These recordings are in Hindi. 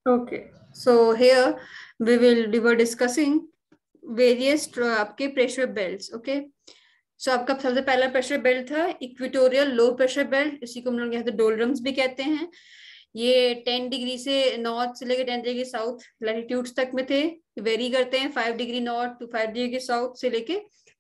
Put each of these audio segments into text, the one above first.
Okay, so here we were discussing various आपके प्रेशर बेल्ट्स. ओके, सो आपका सबसे पहला प्रेशर बेल्ट था इक्वेटोरियल लो प्रेशर बेल्ट, इसी को हम लोग यहाँ पे डोलड्रम्स भी कहते हैं. ये 10 डिग्री से नॉर्थ से लेकर 10 डिग्री साउथ लैटिट्यूड्स तक में थे. वेरी करते हैं 5 degree north to 5 degree south से लेके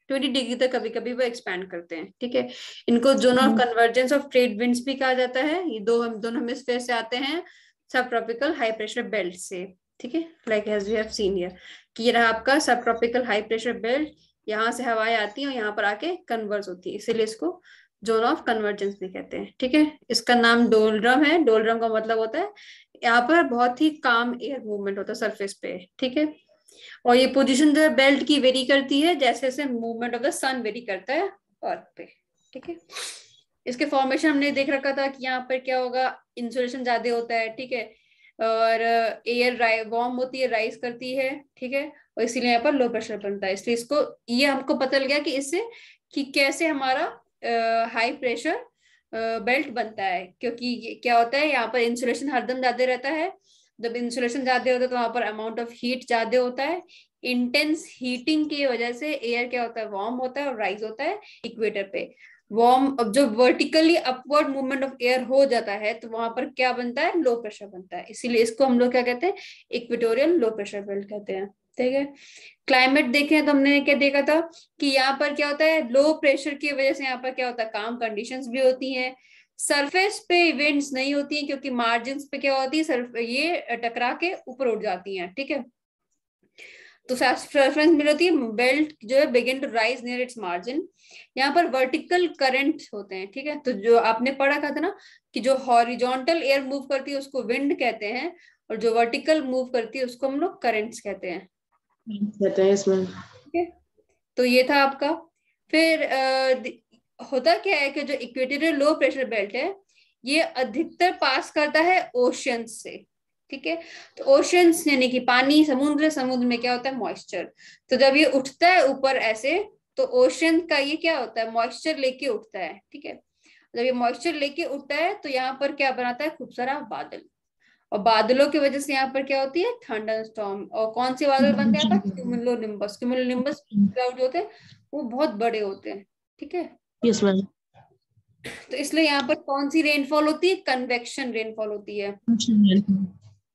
20 डिग्री तक कभी कभी वो एक्सपैंड करते हैं. ठीक है, इनको zone of convergence of trade winds भी कहा जाता है. ये दोनों हेमिस्फीयर से आते हैं सब ट्रॉपिकल हाई प्रेशर बेल्ट से. ठीक है, like as we have seen here कि ये रहा आपका सब ट्रॉपिकल हाई प्रेशर बेल्ट. यहाँ से हवाएं आती हैं और यहाँ पर आके कन्वर्स होती है, इसीलिए इसको जोन ऑफ कन्वर्जेंस भी कहते हैं. ठीक है, इसका नाम डोलड्रम है. डोलड्रम का मतलब होता है यहाँ पर बहुत ही काम एयर मूवमेंट होता है सरफेस पे. ठीक है, और ये पोजीशन जो है बेल्ट की वेरी करती है जैसे जैसे movement of the sun vary करता है अर्थ पे. ठीक है, इसके फॉर्मेशन हमने देख रखा था कि यहाँ पर क्या होगा, इंसुलेशन ज्यादा होता है. ठीक है, और एयर वार्म होती है, राइज करती है. ठीक है, और इसीलिए यहाँ पर लो प्रेशर बनता है. इसलिए इसको ये हमको पता लग गया कि इससे कि कैसे हमारा हाई प्रेशर बेल्ट बनता है, क्योंकि क्या होता है यहाँ पर इंसुलेशन हरदम ज्यादा रहता है. जब इंसुलेशन ज्यादा होता है तो वहां पर अमाउंट ऑफ हीट ज्यादा होता है. इंटेंस हीटिंग की वजह से एयर क्या होता है, वार्म होता है और राइज होता है इक्वेटर पे. वार्म अब जो vertically upward movement of air हो जाता है तो वहां पर क्या बनता है, लो प्रेशर बनता है. इसीलिए इसको हम लोग क्या कहते हैं, इक्वेटोरियल लो प्रेशर बेल्ट कहते हैं. ठीक है, क्लाइमेट देखें तो हमने क्या देखा था कि यहाँ पर क्या होता है, लो प्रेशर की वजह से यहाँ पर क्या होता है, काम कंडीशंस भी होती हैं. सरफेस पे विंड्स नहीं होती हैं क्योंकि मार्जिन पे क्या होती है, ये टकरा के ऊपर उठ जाती हैं. ठीक है, तो रेफरेंस मिल होती है बेल्ट जो है begin to rise near its margin. यहाँ पर वर्टिकल करंट होते हैं. ठीक है, तो जो आपने पढ़ा था ना कि जो हॉरिजॉन्टल एयर मूव करती है उसको विंड कहते हैं, और जो वर्टिकल मूव करती है उसको हम लोग करंट्स कहते हैं. इसमें. ठीक है, तो ये था आपका. फिर होता क्या है कि जो इक्वेटोरियल लो प्रेशर बेल्ट है ये अधिकतर पास करता है ओशियन से. ठीक है, तो ओशियंस यानी कि पानी, समुद्र. समुद्र में क्या होता है, मॉइस्चर. तो जब ये उठता है ऊपर ऐसे तो ओशियन का ये क्या होता है, मॉइस्चर लेके उठता है. ठीक है, जब ये मॉइस्चर लेके उठता है तो यहाँ पर क्या बनाता है, खूब सारा बादल. और बादलों की वजह से यहाँ पर क्या होती है, थंडर स्टॉर्म. और कौन से बादल बनते हैं यहाँ पर, क्यूमुलो निम्बस क्लाउड जो होते हैं वो बहुत बड़े होते हैं. ठीक है, यस मैम. तो इसलिए यहाँ पर कौन सी रेनफॉल होती है, कन्वेक्शन रेनफॉल होती है.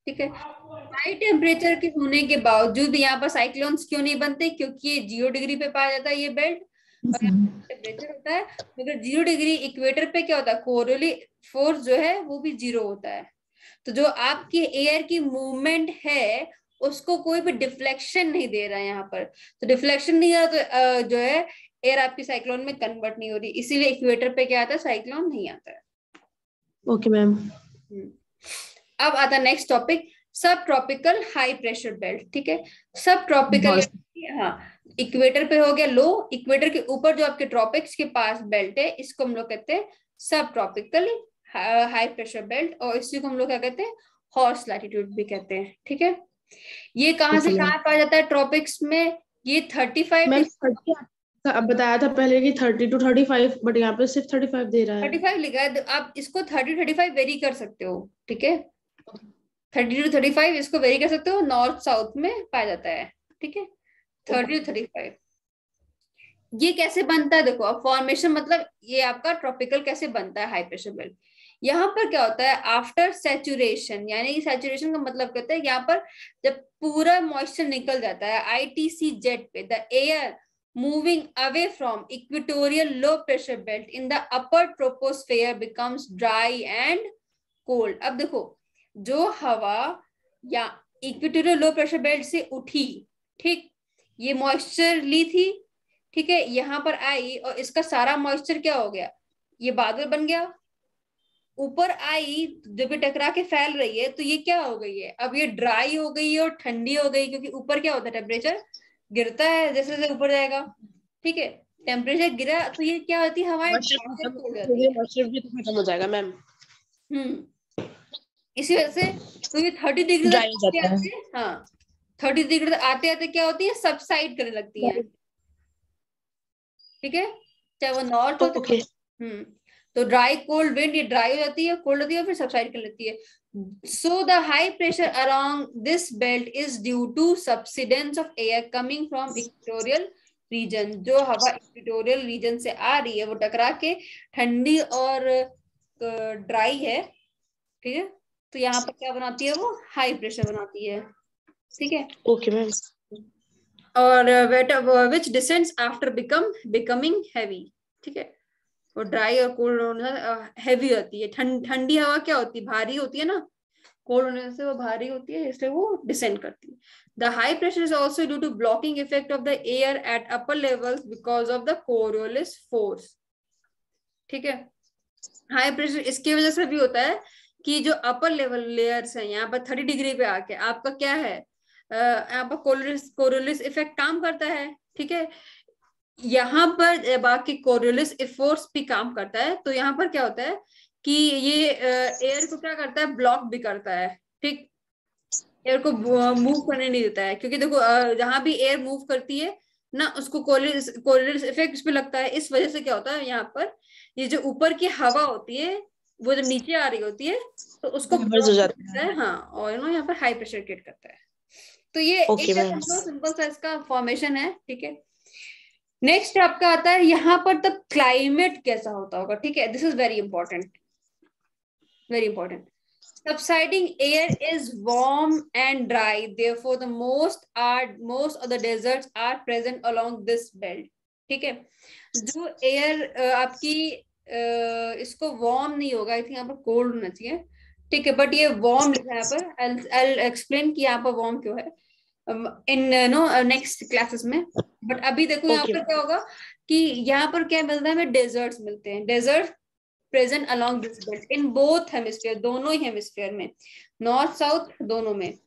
ठीक है, हाई टेम्परेचर के होने के बावजूद भी यहाँ पर साइक्लोन्स क्यों नहीं बनते, क्योंकि ये 0 डिग्री पे पाया जाता है ये बेल्ट. और टेम्परेचर होता है मगर 0 डिग्री इक्वेटर पे क्या होता है, कोरोली फोर्स जो है वो भी 0 होता है. तो जो आपकी एयर की मूवमेंट है उसको कोई भी डिफ्लेक्शन नहीं दे रहा है यहाँ पर. तो डिफ्लेक्शन नहीं आ रहा तो जो है एयर आपकी साइक्लोन में कन्वर्ट नहीं हो रही, इसीलिए इक्वेटर पे क्या आता है, साइक्लोन नहीं आता है. Okay ma'am. अब आता नेक्स्ट टॉपिक, सब ट्रॉपिकल हाई प्रेशर बेल्ट. ठीक है, सब ट्रॉपिकल, हाँ, इक्वेटर पे हो गया लो, इक्वेटर के ऊपर जो आपके ट्रॉपिक्स के पास बेल्ट है इसको हम लोग कहते हैं सब ट्रॉपिकल हाई प्रेशर बेल्ट, और इसी को हम लोग क्या कहते हैं, हॉर्स लैटिट्यूड भी कहते हैं. ठीक है, ये कहाँ से कहाँ पाया जाता है, ट्रॉपिक्स में. ये 35 अब बताया था पहले कि 30 to 35, बट यहाँ पे सिर्फ 35 दे रहा है. 35 लिखा है, आप इसको 30-35 वेरी कर सकते हो. ठीक है, 30 to 35 इसको वेरी कर सकते हो, नॉर्थ साउथ में पाया जाता है. ठीक है, 30 to 35. ये कैसे बनता है, देखो अब फॉर्मेशन मतलब ये आपका ट्रॉपिकल कैसे बनता है हाई प्रेशर बेल्ट. यहाँ पर क्या होता है, आफ्टर सैचुरेशन, यानी सैचुरेशन का मतलब कहता है यहाँ पर जब पूरा मॉइस्चर निकल जाता है आईटीसी जेट पे, the air moving away from equatorial low pressure belt in the upper troposphere becomes dry and cold. अब देखो, जो हवा या इक्वेटोरियल लो प्रेशर बेल्ट से उठी, ठीक, ये मॉइस्चर ली थी. ठीक है, यहाँ पर आई और इसका सारा मॉइस्चर क्या हो गया, ये बादल बन गया. ऊपर आई जब ये टकरा के फैल रही है तो ये क्या हो गई है, अब ये ड्राई हो गई है और ठंडी हो गई, क्योंकि ऊपर क्या होता है, टेम्परेचर गिरता है जैसे जैसे ऊपर जाएगा. ठीक है, टेम्परेचर गिरा तो ये क्या होती है, हवाएं हो जाती है. मॉइस्चर भी तो खत्म हो जाएगा मैम. इसी वजह से तो ये 30 डिग्री ड्राई हो तक जाता है. आते, हाँ 30 डिग्री तक आते आते क्या होती है, सबसाइड करने लगती हैं. ठीक है, चाहे वो नॉर्थ हो. ओके. तो ड्राई कोल्ड विंड, ये ड्राई हो जाती है, कोल्ड होती है, फिर सबसाइड कर लेती है. So the high pressure along this belt is due to subsidence of air coming from equatorial region. जो हवा इक्वेटोरियल रीजन से आ रही है वो टकरा के ठंडी और ड्राई है, ठीक है. तो यहाँ पर क्या बनाती है वो, हाई प्रेशर बनाती है, ठीक है. Okay ma'am. और which descends after becoming heavy, ठीक है. और ड्राई और कोल्ड हैवी होती है. ठंडी हवा क्या होती है, भारी होती है ना, कोल्ड होने से वो भारी होती है, इसलिए वो डिसेंड करती है. The high pressure is also due to blocking effect of the air at upper levels because of the Coriolis force, ठीक है. हाई प्रेशर इसकी वजह से भी होता है कि जो अपर लेवल लेयर्स है यहाँ पर 30 डिग्री पे आके आपका क्या है, यहाँ पर कोरियोलिस इफेक्ट काम करता है, ठीक है. यहाँ पर बाकी कोरियोलिस फोर्स भी काम करता है. तो यहाँ पर क्या होता है कि ये एयर को क्या करता है, ब्लॉक भी करता है, ठीक. एयर को मूव करने नहीं देता है, क्योंकि देखो जहां भी एयर मूव करती है ना, उसको कोरियोलिस इफेक्ट इस पे लगता है. इस वजह से क्या होता है, यहाँ पर ये जो ऊपर की हवा होती है वो जब नीचे आ रही होती है तो उसको हो जाता है. हाँ, और यहाँ पर हाई प्रेशर क्रिएट करता है. तो ये एक सिंपल सा इसका फॉर्मेशन है, ठीक है. नेक्स्ट आपका आता है यहाँ पर तब क्लाइमेट कैसा होता होगा, ठीक है. This is very important, very important. Subsiding air is warm and dry, therefore the most of the deserts are present along this belt, ठीक है. जो एयर आपकी इसको वार्म नहीं होगा, आई थिंक यहाँ पर कोल्ड होना चाहिए, ठीक है. बट ये वार्म लिखा है यहाँ पर. I'll explain कि यहाँ पर वार्म क्यों है इन नेक्स्ट क्लासेस में. बट अभी देखो यहाँ पर क्या होगा कि यहाँ पर क्या मिलता है, हमें डेजर्ट्स मिलते हैं. Desert present along this belt in both hemisphere, दोनों ही हेमिस्फीयर में, नॉर्थ साउथ दोनों में.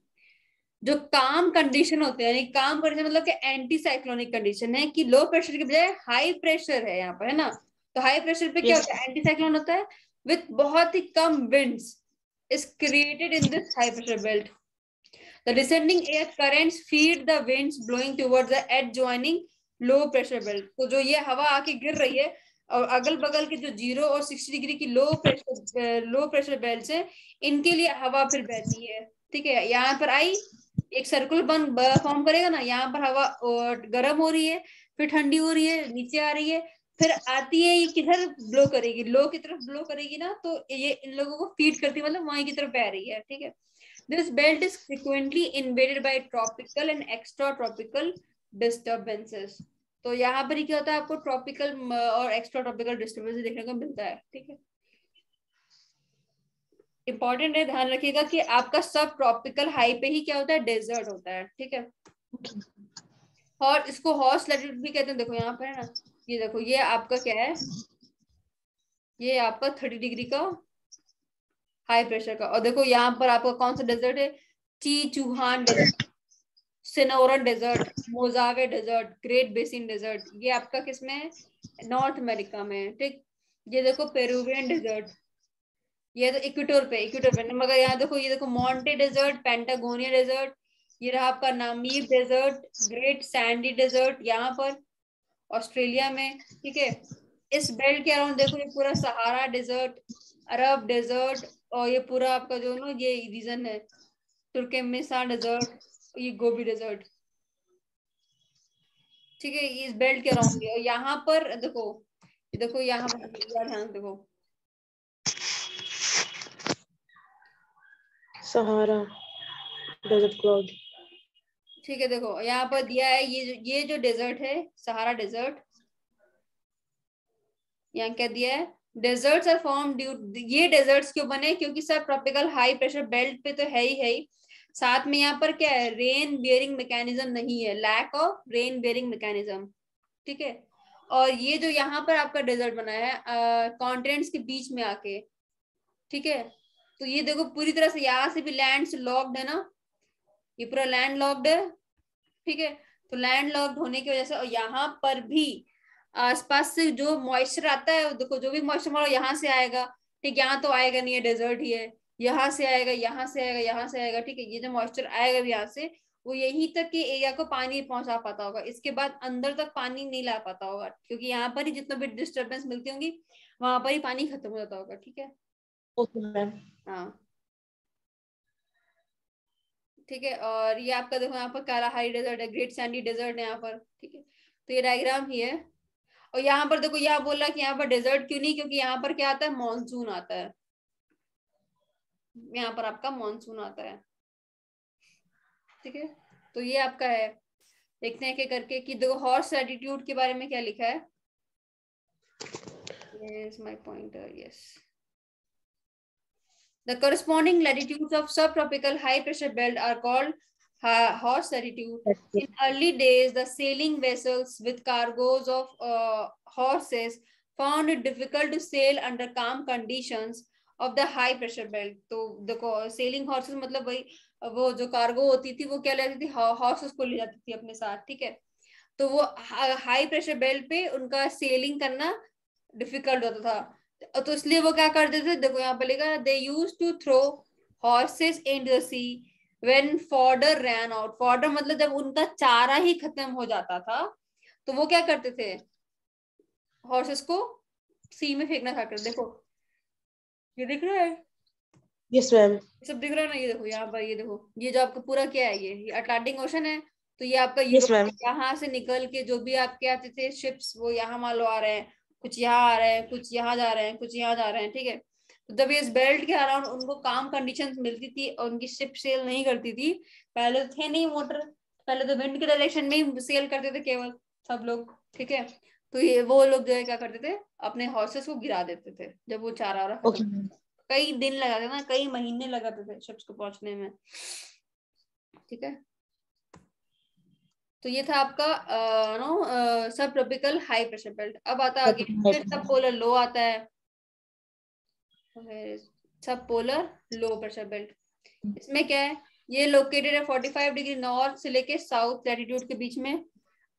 जो काम कंडीशन होते हैं, यानी काम कंडीशन मतलब कि एंटी साइक्लोनिक कंडीशन है, कि लो प्रेशर के बजाय हाई प्रेशर है यहाँ पर, है ना. तो हाई प्रेशर पे क्या होता है, एंटी साइक्लोन होता है विथ बहुत ही कम winds is created in this high pressure belt. The descending air currents feed the winds blowing towards the adjoining low pressure belt. तो जो ये हवा आके गिर रही है और अगल बगल के जो 0 और 60 डिग्री की लो प्रेशर बेल्ट है, इनके लिए हवा फिर बहती है, ठीक है. यहाँ पर आई एक सर्कुलर बन फॉर्म करेगा ना, यहाँ पर हवा गर्म हो रही है, फिर ठंडी हो रही है, नीचे आ रही है, फिर आती है, ये किधर ब्लो करेगी, लो की तरफ ब्लो करेगी ना, तो ये इन लोगों को फीड करती है, मतलब वहीं की तरफ बह रही है, ठीक है. This belt is frequently invaded by tropical and extratropical disturbances. तो यहाँ पर ही क्या होता है, आपको ट्रॉपिकल और एक्स्ट्रा ट्रॉपिकल डिस्टर्बेंस देखने को मिलता है, ठीक है. इंपॉर्टेंट है, ध्यान रखिएगा कि आपका सब ट्रॉपिकल हाई पे ही क्या होता है, डेजर्ट होता है, ठीक है. और इसको हॉर्स लैटिट्यूड भी कहते हैं. देखो यहाँ पर है ना, ये देखो, ये आपका क्या है, ये आपका 30 डिग्री का हाई प्रेशर का. और देखो यहाँ पर आपका कौन सा डेजर्ट है, चूहान डेजर्ट, सिनोरन डेजर्ट, मोजावे डेजर्ट, ग्रेट बेसिन डेजर्ट. ये आपका किसमें है, नॉर्थ अमेरिका में, ठीक. ये देखो पेरुवियन डेजर्ट, ये तो इक्वेटर पे. मगर यहाँ देखो, ये देखो मॉन्टे डेजर्ट, पेंटागोनिया डेजर्ट, ये रहा आपका Namib desert, great sandy desert यहाँ पर ऑस्ट्रेलिया में, ठीक है. इस बेल्ट के अराउंड देखो, ये पूरा सहारा डेजर्ट, अरब डेजर्ट, और ये पूरा आपका जो ना ये रीजन है तुर्कमेनिस्तान डेजर्ट, ये गोबी डेजर्ट, ठीक है. इस बेल्ट के अराउंड है. और यहाँ पर देखो यहाँ पर ध्यान देखो, सहारा डेजर्ट क्लाउड, ठीक है. देखो यहाँ पर दिया है, ये जो डेजर्ट है सहारा डेजर्ट, यहाँ क्या दिया है, डेजर्ट्स आर फॉर्म ड्यू. ये डेजर्ट्स क्यों बने, क्योंकि सब ट्रॉपिकल हाई प्रेशर बेल्ट पे तो है ही. साथ में यहाँ पर क्या है, रेन बियरिंग मैकेनिज्म नहीं है, lack of rain bearing mechanism, ठीक है. और ये जो यहाँ पर आपका डेजर्ट बना है कॉन्टिनेंट्स के बीच में आके, ठीक है. तो ये देखो पूरी तरह से यहाँ से भी लैंड से लॉक्ड है ना, ये पूरा लैंड लॉक्ड है, ठीक है. तो लैंड लॉक्ड होने की वजह से, और यहाँ पर भी आसपास से जो मॉइस्चर आता है, देखो जो भी मॉइस्चर मारो यहाँ से आएगा, ठीक. यहाँ तो आएगा नहीं है, डेजर्ट ही है, यहाँ से आएगा, यहाँ से आएगा, यहाँ से आएगा, ठीक है. ये जो मॉइस्चर आएगा भी यहाँ से, वो यहीं तक के एरिया को पानी पहुंचा पाता होगा, इसके बाद अंदर तक पानी नहीं ला पाता होगा, क्योंकि यहाँ पर ही जितना भी डिस्टर्बेंस मिलती होंगी वहां पर ही पानी खत्म हो जाता होगा, ठीक है। Okay ma'am. हाँ ठीक है, और ये आपका देखो यहाँ पर कालाहारी डेजर्ट है, ग्रेट सैंडी डेजर्ट है यहाँ पर, ठीक है। तो ये डायग्राम ही है। और यहाँ पर देखो, यहाँ बोला कि यहाँ पर डेजर्ट क्यों नहीं, क्योंकि यहाँ पर क्या आता है, मॉनसून आता है, यहाँ पर आपका मॉनसून आता है, ठीक है। तो ये आपका है, देखते हैं क्या करके कि देखो हॉर्स लैटिट्यूड के बारे में क्या लिखा है। Yes, my pointer, yes. The corresponding latitudes of subtropical high pressure belt are called horse latitude. In early days, the sailing vessels with cargoes of horses found it difficult to sail under calm conditions of the high pressure belt. तो देखो सेलिंग हॉर्सेस मतलब वही वो जो कार्गो होती थी वो क्या लेती थी, हॉर्सेस को ले जाती थी अपने साथ, ठीक है। तो वो हाई प्रेशर बेल्ट पे उनका सेलिंग करना डिफिकल्ट होता था, तो इसलिए वो क्या करते थे, देखो यहाँ पे लिखा, they used to throw horses in the sea when fodder ran out. Fodder मतलब जब उनका चारा ही खत्म हो जाता था तो वो क्या करते थे, हॉर्सेस को सी में फेंकना स्टार्ट कर। देखो ये दिख रहा है, यस मैम। सब दिख रहा है ना, ये देखो यहाँ पर, ये देखो ये जो आपका पूरा क्या है, ये अटलांटिक ओशन है। तो ये आपका यस यूरोप मैम। यहाँ से निकल के जो भी आपके आते थे शिप्स, वो यहाँ मान लो आ रहे हैं, कुछ यहाँ आ रहे हैं, कुछ यहाँ जा रहे हैं, कुछ यहाँ जा रहे हैं, ठीक है। तो जब ये इस बेल्ट के अराउंड उनको काम कंडीशंस मिलती थी और उनकी शिप सेल नहीं करती थी, पहले तो थे नहीं मोटर, पहले तो विंड के डायरेक्शन में ही सेल करते थे केवल सब लोग, ठीक है। तो ये वो लोग जो है क्या करते थे, अपने हॉर्सेस को गिरा देते थे जब वो चारा वारा ओके खत्म, कई दिन लगाते ना, कई महीने लगाते थे शिप्स को पहुंचने में, ठीक है। तो ये था आपका नो सब ट्रॉपिकल हाई प्रेशर बेल्ट। अब आता आगे फिर सब पोलर लो आता है, सब पोलर लो प्रेशर बेल्ट। इसमें क्या है, ये लोकेटेड है 45 डिग्री नॉर्थ से लेके साउथ लैटिट्यूड के बीच में।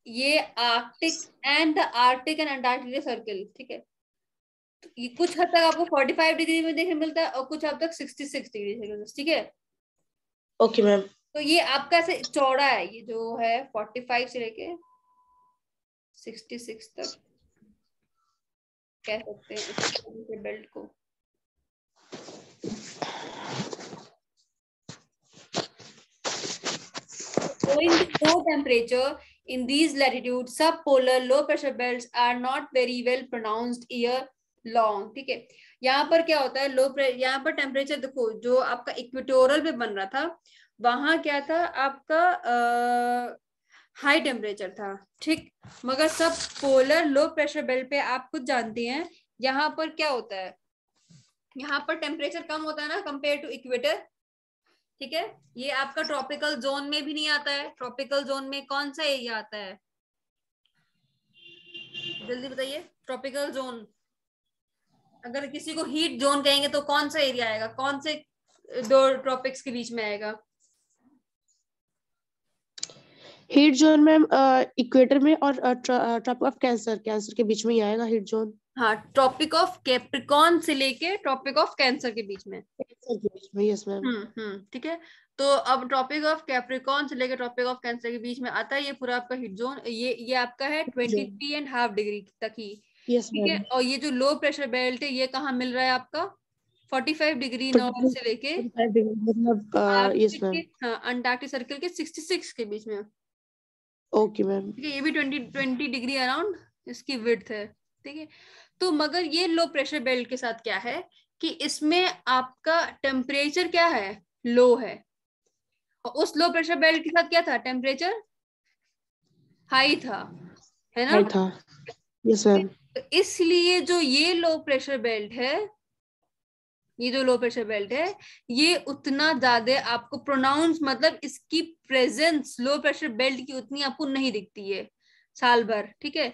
ये Arctic and the Arctic and Antarctic circle, ठीक है। तो ये कुछ हद तक आपको 45 डिग्री में देखने मिलता है और कुछ हद तक 66 डिग्री सेल्सियस, ठीक है। Okay ma'am. तो ये आपका ऐसे चौड़ा है, ये जो है 45 से लेके 66 तक कह सकते हैं इस बेल्ट को। Owing to low temperature in these latitudes, subpolar low pressure belts are not very well pronounced year long, ठीक है। यहाँ पर क्या होता है, यहाँ पर टेम्परेचर देखो, जो आपका इक्वेटोरियल पे बन रहा था वहां क्या था आपका हाई टेम्परेचर था, ठीक। मगर सब पोलर लो प्रेशर बेल्ट पे आप खुद जानते हैं यहाँ पर क्या होता है, यहाँ पर टेम्परेचर कम होता है ना कंपेयर टू इक्वेटर, ठीक है। ये आपका ट्रॉपिकल जोन में भी नहीं आता है। ट्रॉपिकल जोन में कौन सा एरिया आता है, जल्दी बताइए। ट्रॉपिकल जोन, अगर किसी को हीट जोन कहेंगे तो कौन सा एरिया आएगा, कौन से दो ट्रॉपिक्स के बीच में आएगा। हीट जोन मैम इक्वेटर में और ट्रॉपिक ऑफ कैंसर के बीच में ही आएगा हीट जोन। हाँ, ट्रॉपिक ऑफ कैप्रिकॉर्न से लेके ट्रॉपिक ऑफ कैंसर के बीच में। कैंसर के बीच में, यस मैम। ठीक है। तो अब ट्रॉपिक ऑफ कैप्रिकॉर्न से लेके ट्रॉपिक ऑफ कैंसर के बीच में आता है ये पूरा आपका हीट जोन। ये आपका है 23.5 डिग्री तक ही, यस ठीक है। मैम। और ये जो लो प्रेशर बेल्ट है ये कहाँ मिल रहा है आपका, 45 डिग्री नॉर्थ से लेके मतलब यस मैम। हाँ अंटार्कटिक सर्किल के 66 के बीच में। Okay ma'am. ठीक है, ये भी 20 डिग्री अराउंड इसकी विड्थ है, ठीक है। तो मगर ये लो प्रेशर बेल्ट के साथ क्या है कि इसमें आपका टेम्परेचर क्या है, लो है। और उस लो प्रेशर बेल्ट के साथ क्या था, टेम्परेचर हाई था, है ना। हाई था, यस मैम। तो इसलिए जो ये लो प्रेशर बेल्ट है, ये जो लो प्रेशर बेल्ट है ये उतना ज्यादा आपको प्रोनाउंस, मतलब इसकी प्रेजेंस लो प्रेशर बेल्ट की उतनी आपको नहीं दिखती है साल भर, ठीक है।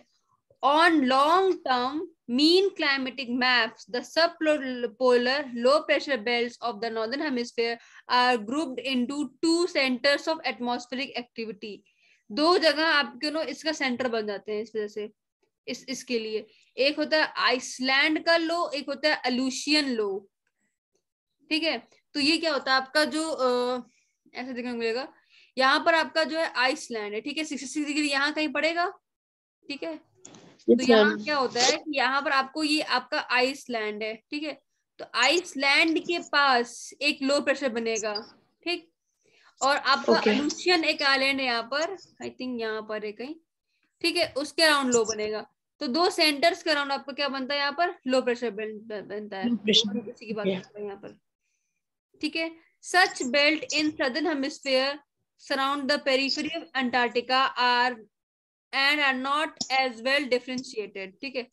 On long term mean climatic maps, the subpolar low pressure belts of the northern hemisphere are grouped into two centers of atmospheric activity. दो जगह आपके नो इसका सेंटर बन जाते हैं इस वजह से, इसके लिए एक होता है आइसलैंड का लो, एक होता है अलूशियन लो, ठीक है। तो ये क्या होता है आपका जो ऐसे देखने को मिलेगा, यहाँ पर आपका जो है आइसलैंड है, ठीक है, 66 डिग्री यहाँ कहीं पड़ेगा, ठीक है। तो यहाँ क्या होता है कि यहाँ पर आपको ये आपका आइसलैंड है, ठीक है, तो आइसलैंड के पास एक लो प्रेशर बनेगा, ठीक, और आपका अलूशियन एक आइलैंड है यहाँ पर, आई थिंक यहाँ पर है कहीं, ठीक है, उसके अराउंड लो बनेगा। तो दो सेंटर्स के अराउंड आपका क्या बनता है, यहाँ पर लो प्रेशर बेल्ट बनता है, इसी की बात करते हैं यहाँ पर, ठीक है। Such belt in southern hemisphere surround the periphery of Antarctica are and are not as well differentiated, ठीक है।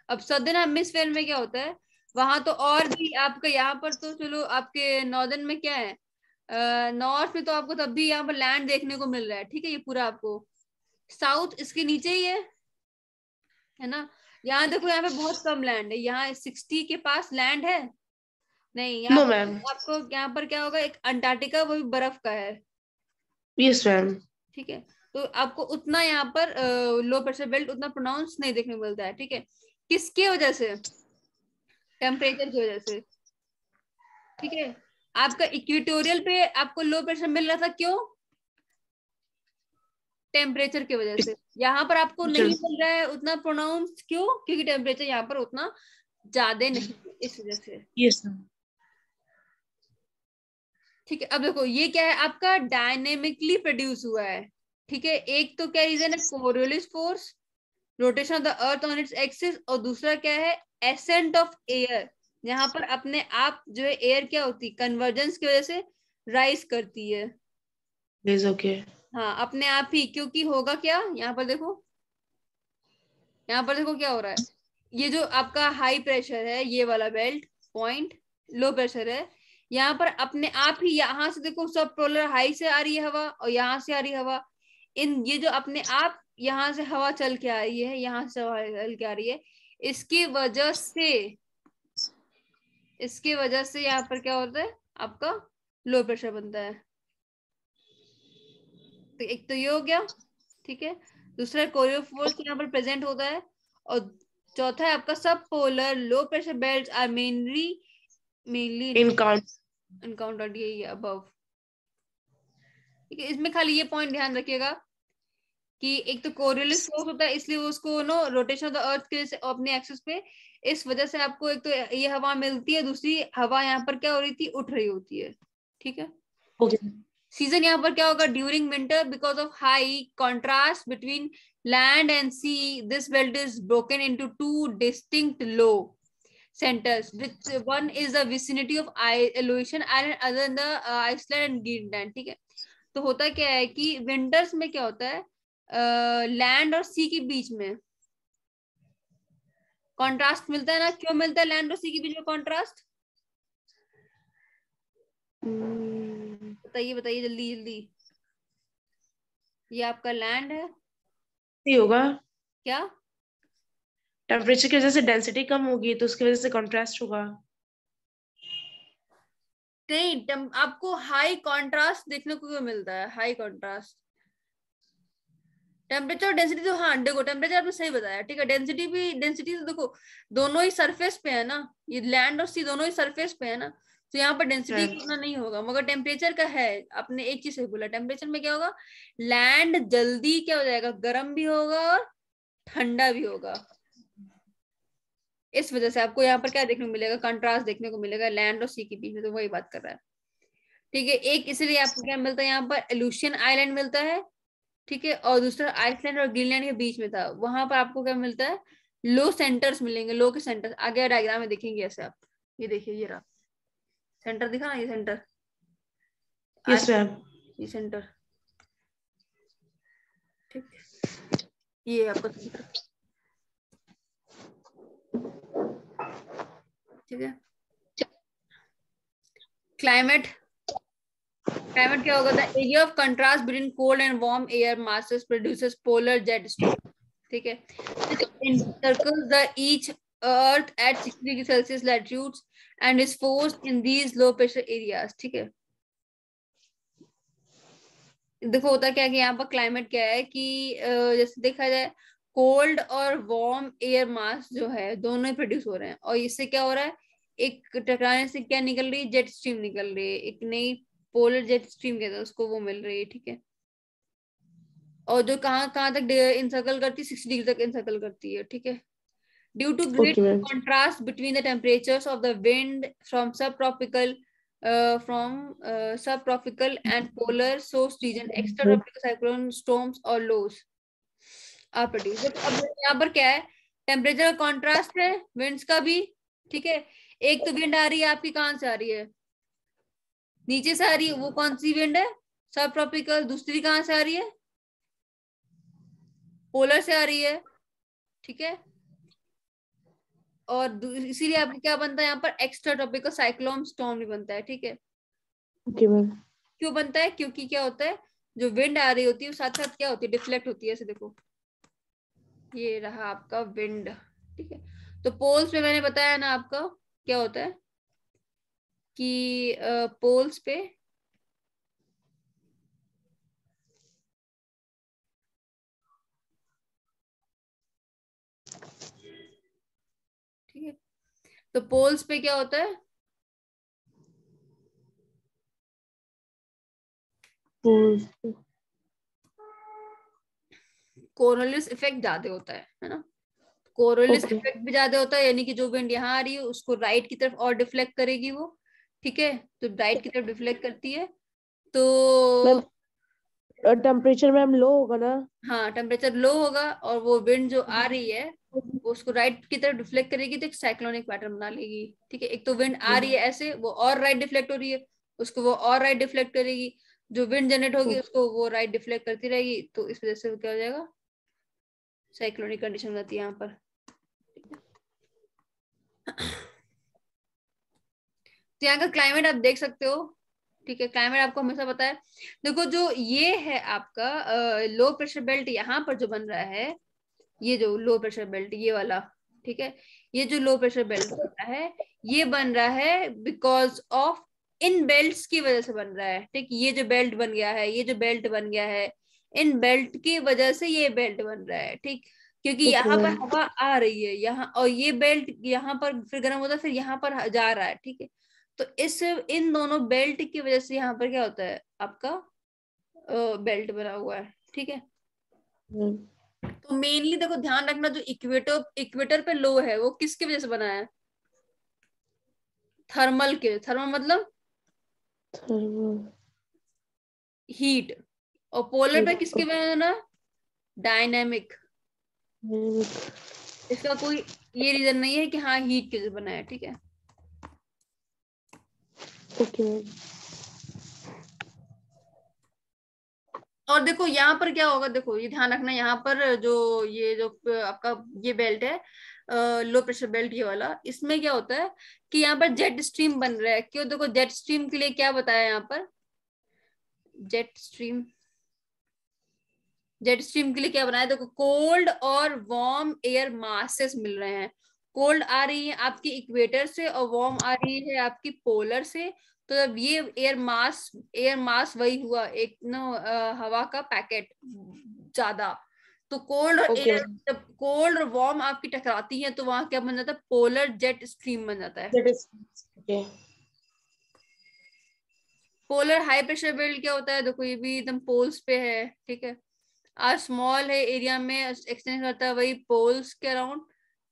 अब सदर्न हेमिस्फीयर में क्या होता है, वहां तो और भी आपका, यहाँ पर तो चलो आपके नॉर्दर्न में क्या है, नॉर्थ में तो आपको तब भी यहाँ पर लैंड देखने को मिल रहा है, ठीक है, ये पूरा आपको, साउथ इसके नीचे ही है ना। यहाँ देखो यहाँ पे बहुत कम लैंड है, यहाँ 60 के पास लैंड है नहीं, यहाँ पर आपको यहाँ पर क्या होगा, एक अंटार्कटिका, वो भी बर्फ का है, यस मैम, ठीक है। तो आपको उतना यहाँ पर लो प्रेशर बेल्ट उतना प्रोनाउंस नहीं देखने को मिलता है, ठीक है। किसकी वजह से, टेम्परेचर की वजह से, ठीक है। आपका इक्वेटोरियल पे आपको लो प्रेशर मिल रहा था, क्यों, टेम्परेचर की वजह से। यहाँ पर आपको नहीं मिल रहा है उतना प्रोनाउंस, क्यों, क्योंकि टेम्परेचर यहाँ पर उतना ज्यादा नहीं, इस वजह से, यस, ठीक है। अब देखो ये क्या है, आपका डायनेमिकली प्रोड्यूस हुआ है, ठीक है। एक तो क्या रीजन है, Coriolis force, rotation of the earth on its axis, और दूसरा क्या है, एसेंट ऑफ एयर, यहाँ पर अपने आप जो है एयर क्या होती है, कन्वर्जेंस की वजह से राइज करती है, ओके, हाँ अपने आप ही, क्योंकि होगा क्या, यहाँ पर देखो, यहाँ पर देखो क्या हो रहा है, ये जो आपका हाई प्रेशर है, ये वाला बेल्ट पॉइंट लो प्रेशर है, यहाँ पर अपने आप ही, यहाँ से देखो सब पोलर हाई से आ रही है हवा, और यहाँ से आ रही है हवा, इन ये जो अपने आप यहाँ से हवा चल के आ रही है, यहाँ से हवा चल के आ रही है, इसकी वजह से, इसकी वजह से यहाँ पर क्या होता है, आपका लो प्रेशर बनता है। तो एक तो ये हो गया, ठीक है, दूसरा कोरियो फोर्स यहाँ पर प्रेजेंट होता है, और चौथा है आपका subpolar low pressure belts are mainly encountered ये अबव, ठीक है। इसमें खाली ये पॉइंट ध्यान रखिएगा कि एक तो कोरियोलिस फोर्स होता है, इसलिए उसको no rotation of the earth के अपने एक्सिस पे, इस वजह से आपको एक तो ये हवा मिलती है, दूसरी हवा यहाँ पर क्या हो रही थी, उठ रही होती है, ठीक है। सीजन यहाँ पर क्या होगा, during winter, because of high contrast between land and sea, this belt is broken into two distinct low centers, which one is the vicinity of Aleutian Island other than the Iceland and Greenland, ठीक है। तो होता क्या है कि विंटर्स में क्या होता है, लैंड और सी के बीच में कॉन्ट्रास्ट मिलता है ना, क्यों मिलता है लैंड और सी के बीच में कॉन्ट्रास्ट, बताइए बताइए जल्दी जल्दी। ये आपका लैंड है, होगा क्या, टेम्परेचर की वजह से डेंसिटी कम होगी, तो उसकी वजह से कॉन्ट्रास्ट होगा। नहीं, आपको हाई कॉन्ट्रास्ट देखने को क्यों मिलता है, हाई कॉन्ट्रास्ट, टेम्परेचर डेंसिटी तो, हाँ देखो टेम्परेचर आपने सही बताया, ठीक है। डेंसिटी तो देखो दोनों ही सरफेस पे है ना, ये लैंड और सी दोनों ही सरफेस पे है ना, तो यहाँ पर डेंसिटी इतना नहीं होगा, मगर टेम्परेचर का है, आपने एक चीज सही बोला, टेम्परेचर में क्या होगा, लैंड जल्दी क्या हो जाएगा, गर्म भी होगा और ठंडा भी होगा, इस वजह से आपको यहाँ पर क्या देखने को मिलेगा, कंट्रास्ट देखने को मिलेगा लैंड और सी के बीच में, तो वही बात कर रहा है, ठीक है। एक इसलिए आपको क्या मिलता है, यहाँ पर एलुशियन आइलैंड मिलता है, ठीक है, और दूसरा आइसलैंड और ग्रीनलैंड के बीच में था, वहां पर आपको क्या मिलता है, लो सेंटर्स मिलेंगे, लो के सेंटर्स आगे डायग्राम में देखेंगे ऐसे आप, ये देखिए ये रहा सेंटर, दिखा ना ये सेंटर, यस मैम, ये सेंटर, ठीक, ये आपका सेंटर, ठीक है। क्लाइमेट क्या होगा, the area of contrast between cold and warm air masses produces polar jet stream, ठीक है, which encircles the each earth at 60 degree Celsius latitudes and is forced in these low pressure areas, ठीक है। देखो होता क्या है कि यहाँ पर क्लाइमेट क्या है कि जैसे देखा जाए कोल्ड और वार्म एयर मास जो है दोनों ही प्रोड्यूस हो रहे हैं, और इससे क्या हो रहा है, एक टकराने से क्या निकल रही है, जेट स्ट्रीम निकल रही है, एक नई पोलर जेट स्ट्रीम कहते हैं उसको, वो मिल रही है, ठीक है। और जो कहाँ कहाँ तक इंसर्कल करती है, 60 डिग्री तक इंसर्कल करती है, ठीक है। Due to great okay ma'am. contrast between the temperatures of the wind from subtropical and polar source region, extratropical cyclone storms or lows are produced। देखो अब यहाँ पर क्या है, टेम्परेचर का कॉन्ट्रास्ट है, विंड्स का भी, ठीक है। एक तो विंड आ रही है आपकी कहाँ से आ रही है, नीचे से आ रही है, वो कौन सी विंड है, सब ट्रॉपिकल। दूसरी कहाँ से आ रही है, पोलर से आ रही है, ठीक है। और इसीलिए आपको क्या बनता है यहाँ पर, एक्स्ट्रा ट्रॉपिकल साइक्लोन स्टॉर्म भी बनता है, ठीक है। Okay ma'am. क्यों बनता है, क्योंकि क्या होता है, जो विंड आ रही होती है साथ साथ क्या होती है, डिफ्लेक्ट होती है, ऐसे देखो ये रहा आपका विंड, ठीक है। तो पोल्स पे मैंने बताया ना आपका क्या होता है कि पोल्स पे ठीक है, तो पोल्स पे क्या होता है, कोरोनलिस इफेक्ट ज्यादा होता है ना। कोरोनलिस ओके इफेक्ट भी ज्यादा होता है, यानी कि जो विंड यहाँ आ रही है उसको राइट की तरफ और डिफ्लेक्ट करेगी वो, ठीक है। तो राइट की तरफ डिफ्लेक्ट करती है, तो मैम, टेम्परेचर मैम लो होगा ना? हाँ टेम्परेचर लो होगा, और वो विंड जो आ रही है वो उसको राइट की तरफ डिफ्लेक्ट करेगी, तो एक साइक्लोनिक पैटर्न बना लेगी, ठीक है। एक तो विंड आ रही है ऐसे, वो और राइट डिफ्लेक्ट हो रही है, उसको वो और राइट डिफ्लेक्ट करेगी, जो विंड जनरेट होगी उसको वो राइट डिफ्लेक्ट करती रहेगी, तो इस वजह से क्या हो जाएगा, साइक्लोनिक कंडीशन रहती है यहाँ पर। तो यहाँ का क्लाइमेट आप देख सकते हो, ठीक है। क्लाइमेट आपको हमेशा पता है। देखो जो ये है आपका लो प्रेशर बेल्ट, यहाँ पर जो बन रहा है, ये जो लो प्रेशर बेल्ट ये वाला, ठीक है, ये जो लो प्रेशर बेल्ट बन रहा है, ये बन रहा है बिकॉज ऑफ इन बेल्ट्स की वजह से बन रहा है, ठीक। ये जो बेल्ट बन गया है, ये जो बेल्ट बन गया है, इन बेल्ट की वजह से ये बेल्ट बन रहा है, ठीक। क्योंकि ओके यहाँ पर मैम। हवा आ रही है यहाँ, और ये बेल्ट यहाँ पर फिर गर्म होता है, फिर यहाँ पर जा रहा है, ठीक है। तो इस इन दोनों बेल्ट की वजह से यहाँ पर क्या होता है आपका, बेल्ट बना हुआ है, ठीक है। तो मेनली देखो ध्यान रखना, जो इक्वेटर इक्वेटर पे लो है वो किसकी वजह से बना है, थर्मल के, थर्मल मतलब हीट। और पोलर पे किसकी वजह से बना, डायनेमिक। इसका कोई ये रीजन नहीं है कि हाँ हीट के वजह से बना है, ठीक है। Okay ma'am. और देखो यहाँ पर क्या होगा, देखो ये ध्यान रखना, यहाँ पर जो ये जो आपका ये बेल्ट है, लो प्रेशर बेल्ट ये वाला, इसमें क्या होता है कि यहाँ पर जेट स्ट्रीम बन रहा है। क्यों, देखो जेट स्ट्रीम के लिए क्या बताया यहाँ पर, जेट स्ट्रीम, जेट स्ट्रीम के लिए क्या बनाया, देखो कोल्ड और वार्म एयर मासेस मिल रहे हैं। कोल्ड आ रही है आपकी इक्वेटर से, और वार्म आ रही है आपकी पोलर से। तो अब ये एयर मास वही हुआ एक नो हवा का पैकेट ज्यादा। तो कोल्ड और ओके एयर, मैम। जब कोल्ड और वार्म आपकी टकराती है तो वहां क्या बन जाता है, पोलर जेट स्ट्रीम बन जाता है। That is okay. Polar high pressure belt क्या होता है, देखो ये भी एकदम पोल्स पे है, ठीक है। आज स्मॉल है एरिया में एक्सटेंड करता है, वही पोल्स के अराउंड,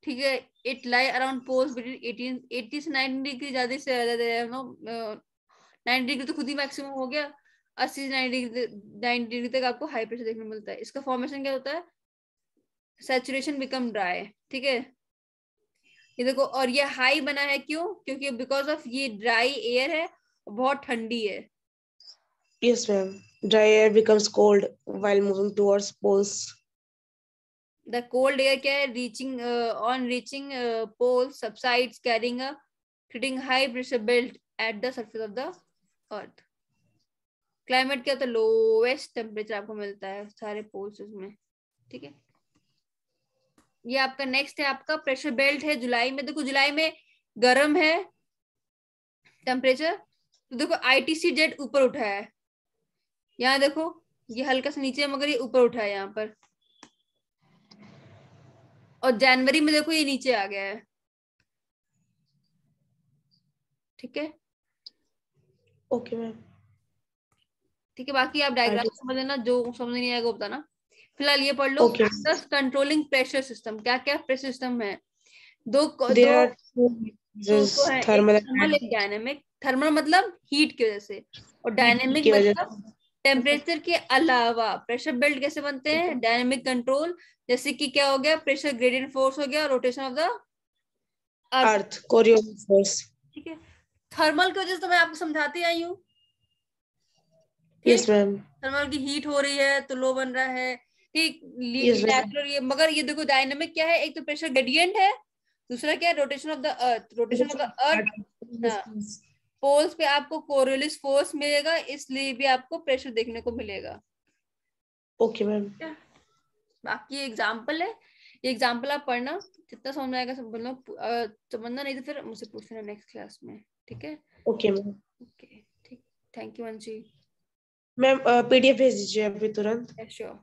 ठीक है। It lie around poles between 80 से 90 डिग्री, ज्यादा से ज्यादा नो 90 डिग्री तो खुद ही मैक्सिमम हो गया। 80 से 90 डिग्री तक आपको हाई प्रेशर देखने को मिलता है। इसका फॉर्मेशन क्या होता है, सैचुरेशन बिकम ड्राई, ठीक है। ये देखो, और ये हाई बना है क्यों, क्योंकि बिकॉज ऑफ ये ड्राई एयर है, बहुत ठंडी है। Yes ma'am. Dry air becomes cold while moving towards poles. The cold air क्या है, reaching on reaching pole subsides carrying a creating high pressure belt at the surface of the earth। Climate क्या होता है, लोवेस्ट टेम्परेचर आपको मिलता है सारे पोल्स में, ठीक है। ये आपका नेक्स्ट है, आपका प्रेशर बेल्ट है जुलाई में। देखो जुलाई में गर्म है टेम्परेचर, तो देखो आईटीसी जेट ऊपर उठा है, यहाँ देखो ये हल्का सा नीचे है मगर ये ऊपर उठा है यहाँ पर। और जनवरी में देखो ये नीचे आ गया है, ठीक है। Okay ma'am. ठीक है, बाकी आप डायग्राम आईटी। समझ लेना, जो समझ नहीं आएगा वो बताना। फिलहाल ये पढ़ लो। Okay. कंट्रोलिंग प्रेशर सिस्टम, क्या क्या प्रेशर सिस्टम है? दो There दो are two दो phases, तो है, एक thermal थर्मल and एक डायनेमिक। थर्मल मतलब हीट की वजह से, और heat डायनेमिक की वजह मतलब टेम्परेचर के अलावा। प्रेशर बेल्ट कैसे बनते हैं? डायनेमिक कंट्रोल, जैसे कि क्या हो गया, प्रेशर ग्रेडियंट फोर्स हो गया, rotation of the earth. Earth Coriolis force. ठीक है, थर्मल की वजह से तो मैं आपको समझाती आई हूँ। यस ठीक, मैम। थर्मल की हीट हो रही है तो लो बन रहा है। ठीक, यस मैम। नेचुरल ये, मगर ये देखो डायनेमिक क्या है, एक तो प्रेशर ग्रेडियंट है, दूसरा क्या है, rotation of the earth. Rotation of the अर्थ, हाँ, पोल्स पे आपको कोरियोलिस फोर्स मिलेगा, इसलिए भी आपको प्रेशर देखने को मिलेगा। Okay ma'am. बाकी एग्जाम्पल है, ये एग्जाम्पल आप पढ़ना, जितना समझ में आएगा सब बोलना, समझना नहीं तो फिर मुझसे पूछना नेक्स्ट क्लास में। ठीक है, ओके मैम। ओके, ठीक, थैंक यू अंशी। मैम पीडीएफ भेज दीजिए अभी तुरंत। श्योर।